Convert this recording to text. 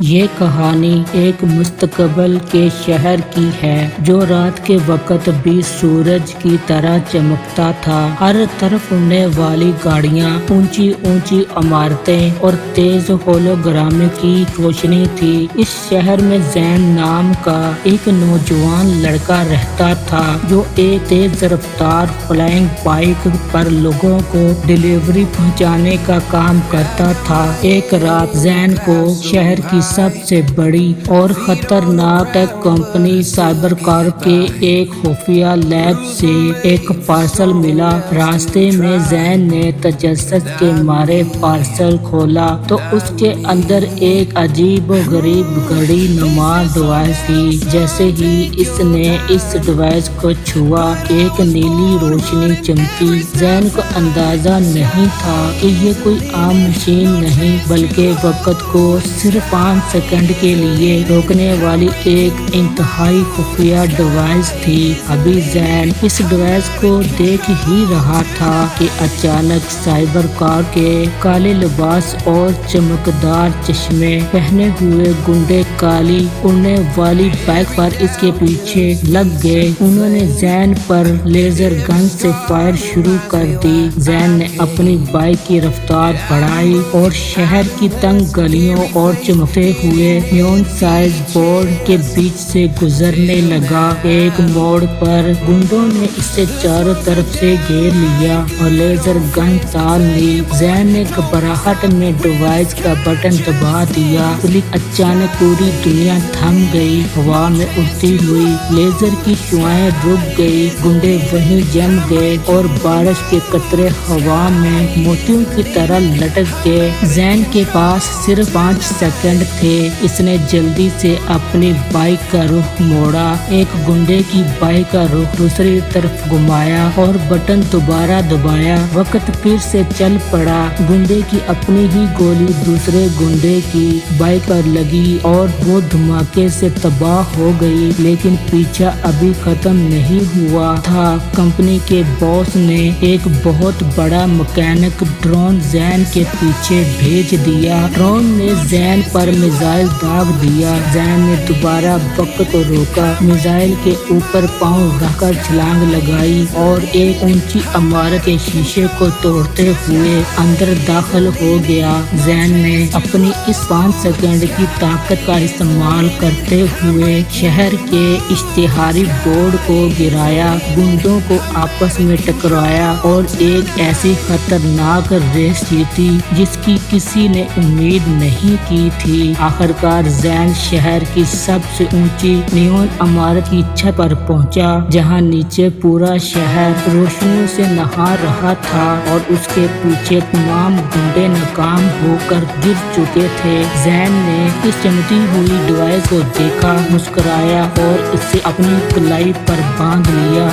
یہ کہانی ایک مستقبل کے شہر کی ہے جو رات کے وقت بھی سورج کی طرح چمکتا تھا۔ ہر طرف اڑنے والی گاڑیاں، اونچی اونچی عمارتیں اور تیز ہولوگرام کی روشنی تھی۔ اس شہر میں زین نام کا ایک نوجوان لڑکا رہتا تھا جو ایک تیز رفتار فلائنگ بائک پر لوگوں کو ڈلیوری پہنچانے کا کام کرتا تھا۔ ایک رات زین کو شہر کی سب سے بڑی اور خطرناک ٹیک کمپنی سائبر کار کے ایک خفیہ لیب سے ایک پارسل ملا۔ راستے میں زین نے تجسس کے مارے پارسل کھولا تو اس کے اندر ایک عجیب و غریب گھڑی نما ڈیوائس تھی۔ جیسے ہی اس نے اس ڈیوائس کو چھوا، ایک نیلی روشنی چمکی۔ زین کو اندازہ نہیں تھا کہ یہ کوئی عام مشین نہیں بلکہ وقت کو صرف 5 سیکنڈ کے لیے روکنے والی ایک انتہائی خفیہ ڈیوائس تھی۔ ابھی زین اس ڈیوائس کو دیکھ ہی رہا تھا کہ اچانک سائبر کار کے کالے لباس اور چمکدار چشمے پہنے ہوئے گنڈے کالی اڑنے والی بائک پر اس کے پیچھے لگ گئے۔ انہوں نے زین پر لیزر گن سے فائر شروع کر دی۔ زین نے اپنی بائک کی رفتار بڑھائی اور شہر کی تنگ گلیوں اور چمکتے ہوئے نیون سائز بورڈ کے بیچ سے گزرنے لگا۔ ایک موڑ پر گنڈوں نے اسے چاروں طرف سے گھیر لیا اور لیزر گن تان لی۔ زین نے گھبراہٹ میں ڈیوائس کا بٹن دبا دیا، لیکن اچانک پوری دنیا تھم گئی۔ ہوا میں اڑتی ہوئی لیزر کی شعاعیں رک گئی، گنڈے وہیں جم گئے اور بارش کے قطرے ہوا میں موتیوں کی طرح لٹک گئے۔ زین کے پاس صرف 5 سیکنڈ تھے۔ اس نے جلدی سے اپنی بائک کا رخ موڑا، ایک گنڈے کی بائک کا رخ دوسری طرف گھمایا اور بٹن دوبارہ دبایا۔ وقت پھر سے چل پڑا۔ گنڈے کی اپنی ہی گولی دوسرے گنڈے کی بائک پر لگی اور وہ دھماکے سے تباہ ہو گئی، لیکن پیچھا ابھی ختم نہیں ہوا تھا۔ کمپنی کے باس نے ایک بہت بڑا مکینک ڈرون زین کے پیچھے بھیج دیا۔ ڈرون نے زین پر میزائل داغ دیا۔ زین نے دوبارہ وقت کو روکا، میزائل کے اوپر پاؤں رکھ کر چھلانگ لگائی اور ایک اونچی عمارت کے شیشے کو توڑتے ہوئے اندر داخل ہو گیا۔ زین نے اپنی اس 5 سیکنڈ کی طاقت کا استعمال کرتے ہوئے شہر کے اشتہاری بورڈ کو گرایا، گنڈوں کو آپس میں ٹکرایا اور ایک ایسی خطرناک ریس جیتی جس کی کسی نے امید نہیں کی تھی۔ آخرکار زین شہر کی سب سے اونچی نیون عمارت کی چھت پر پہنچا جہاں نیچے پورا شہر روشنیوں سے نہا رہا تھا اور اس کے پیچھے تمام گنڈے ناکام ہو کر گر چکے تھے۔ زین نے اس چمکتی ہوئی ڈیوائس کو دیکھا، مسکرایا اور اسے اپنی کلائی پر باندھ لیا۔